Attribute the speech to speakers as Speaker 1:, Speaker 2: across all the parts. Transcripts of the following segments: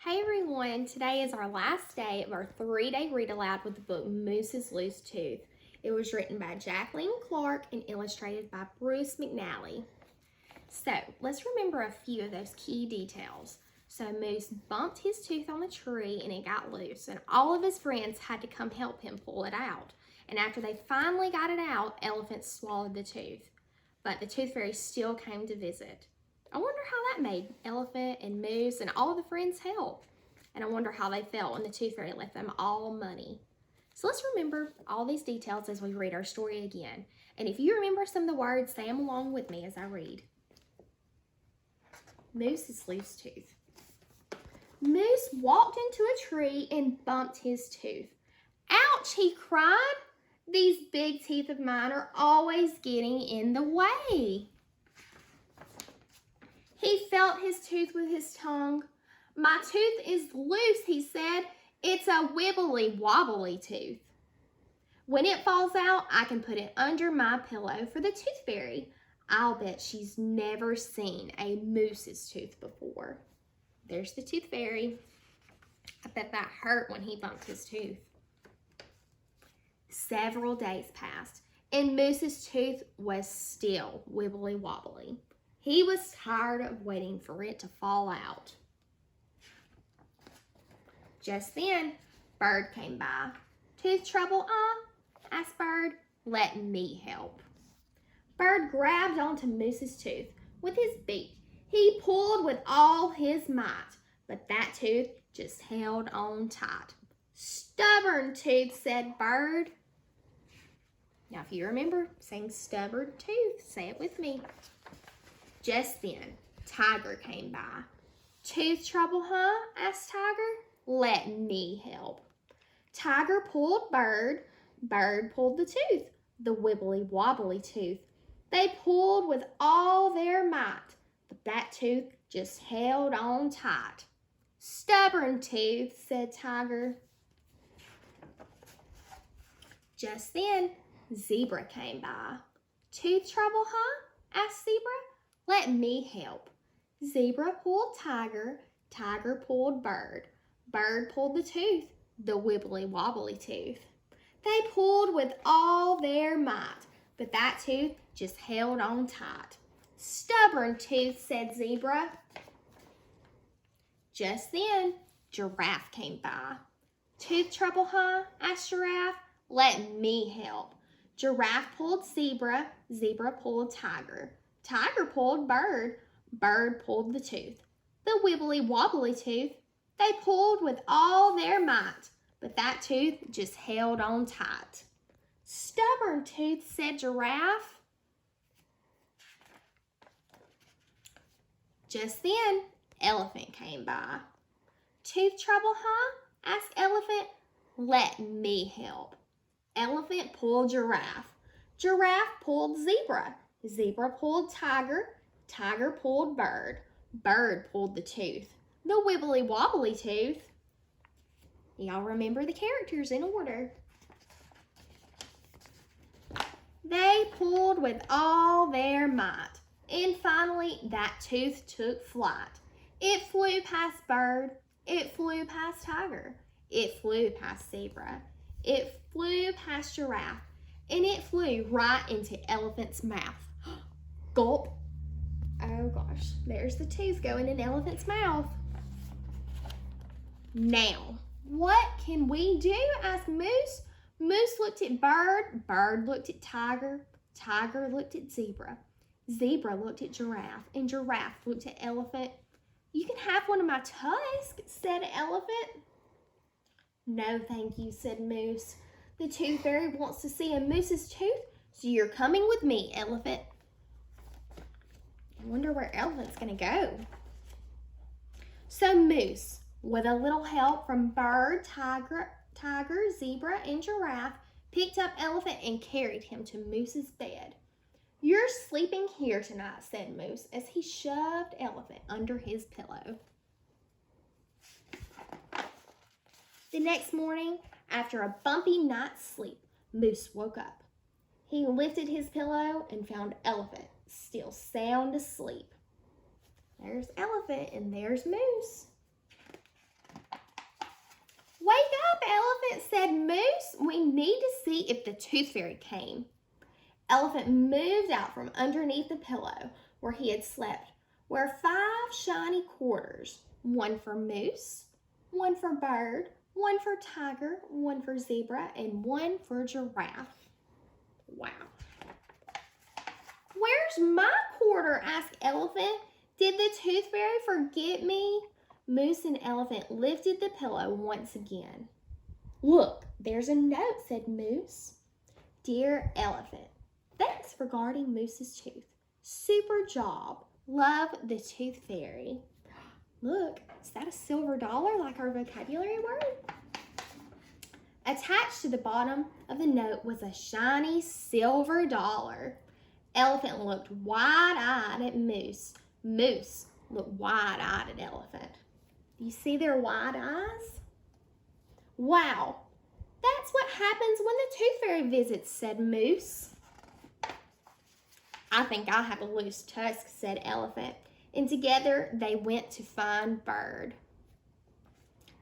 Speaker 1: Hey everyone, today is our last day of our 3-day read aloud with the book Moose's Loose Tooth. It was written by Jacqueline Clark and illustrated by Bruce McNally. So let's remember a few of those key details. So Moose bumped his tooth on the tree and it got loose, and all of his friends had to come help him pull it out. And after they finally got it out, Elephant swallowed the tooth. But the Tooth Fairy still came to visit. I wonder how that made Elephant and Moose and all of the friends help. And I wonder how they felt when the Tooth Fairy left them all money. So let's remember all these details as we read our story again. And if you remember some of the words, say them along with me as I read. Moose's loose tooth. Moose walked into a tree and bumped his tooth. Ouch, he cried. These big teeth of mine are always getting in the way. He felt his tooth with his tongue. My tooth is loose, he said. It's a wibbly wobbly tooth. When it falls out, I can put it under my pillow for the Tooth Fairy. I'll bet she's never seen a moose's tooth before. There's the Tooth Fairy. I bet that hurt when he bumped his tooth. Several days passed, and Moose's tooth was still wibbly wobbly. He was tired of waiting for it to fall out. Just then, Bird came by. Tooth trouble, asked Bird. Let me help. Bird grabbed onto Moose's tooth with his beak. He pulled with all his might, but that tooth just held on tight. Stubborn tooth, said Bird. Now, if you remember saying stubborn tooth, say it with me. Just then, Tiger came by. Tooth trouble, asked Tiger. Let me help. Tiger pulled Bird. Bird pulled the tooth, the wibbly wobbly tooth. They pulled with all their might, but that tooth just held on tight. Stubborn tooth, said Tiger. Just then, Zebra came by. Tooth trouble, asked Zebra. Let me help. Zebra pulled Tiger. Tiger pulled Bird. Bird pulled the tooth, the wibbly wobbly tooth. They pulled with all their might, but that tooth just held on tight. Stubborn tooth, said Zebra. Just then, Giraffe came by. Tooth trouble, asked Giraffe. Let me help. Giraffe pulled Zebra. Zebra pulled Tiger. Tiger pulled Bird. Bird pulled the tooth, the wibbly wobbly tooth. They pulled with all their might, but that tooth just held on tight. Stubborn tooth, said Giraffe. Just then, Elephant came by. Tooth trouble, asked Elephant. Let me help. Elephant pulled Giraffe. Giraffe pulled Zebra. Zebra pulled Tiger. Tiger pulled Bird. Bird pulled the tooth, the wibbly wobbly tooth. Y'all remember the characters in order. They pulled with all their might, and finally that tooth took flight. It flew past Bird. It flew past Tiger. It flew past Zebra. It flew past Giraffe, and it flew right into Elephant's mouth. Gulp. Oh gosh, there's the tooth going in Elephant's mouth. Now, what can we do? Asked Moose. Moose looked at Bird. Bird looked at Tiger. Tiger looked at Zebra. Zebra looked at Giraffe. And Giraffe looked at Elephant. You can have one of my tusks, said Elephant. No, thank you, said Moose. The Tooth Fairy wants to see a moose's tooth, so you're coming with me, Elephant. I wonder where Elephant's going to go. So Moose, with a little help from Bird, Tiger, Zebra, and Giraffe, picked up Elephant and carried him to Moose's bed. You're sleeping here tonight, said Moose as he shoved Elephant under his pillow. The next morning, after a bumpy night's sleep, Moose woke up. He lifted his pillow and found Elephant still sound asleep. There's Elephant and there's Moose. Wake up, Elephant, said Moose. We need to see if the Tooth Fairy came. Elephant moved out from underneath the pillow where he had slept, were 5 shiny quarters, one for Moose, one for Bird, one for Tiger, one for Zebra, and one for Giraffe. Wow. Where's my quarter? Asked Elephant. Did the Tooth Fairy forget me? Moose and Elephant lifted the pillow once again. Look, there's a note, said Moose. Dear Elephant, thanks for guarding Moose's tooth. Super job. Love, the Tooth Fairy. Look, is that a silver dollar like our vocabulary word? Attached to the bottom of the note was a shiny silver dollar. Elephant looked wide-eyed at Moose. Moose looked wide-eyed at Elephant. You see their wide eyes? Wow, that's what happens when the Tooth Fairy visits, said Moose. I think I have a loose tusk, said Elephant. And together they went to find Bird.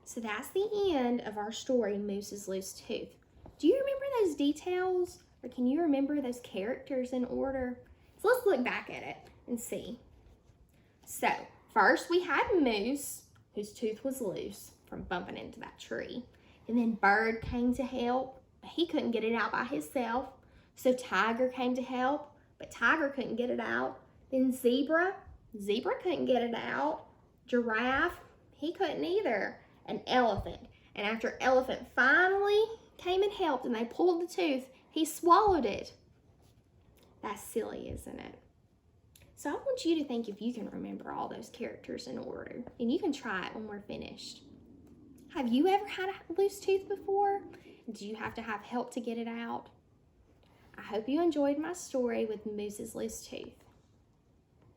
Speaker 1: So that's the end of our story, Moose's Loose Tooth. Do you remember those details? Or can you remember those characters in order? So let's look back at it and see. So first we had Moose, whose tooth was loose from bumping into that tree. And then Bird came to help, but he couldn't get it out by himself. So Tiger came to help, but Tiger couldn't get it out. Then Zebra couldn't get it out. Giraffe, he couldn't either. And Elephant. And after Elephant finally came and helped and they pulled the tooth, he swallowed it. That's silly, isn't it? So I want you to think if you can remember all those characters in order. And you can try it when we're finished. Have you ever had a loose tooth before? Do you have to have help to get it out? I hope you enjoyed my story with Moose's Loose Tooth.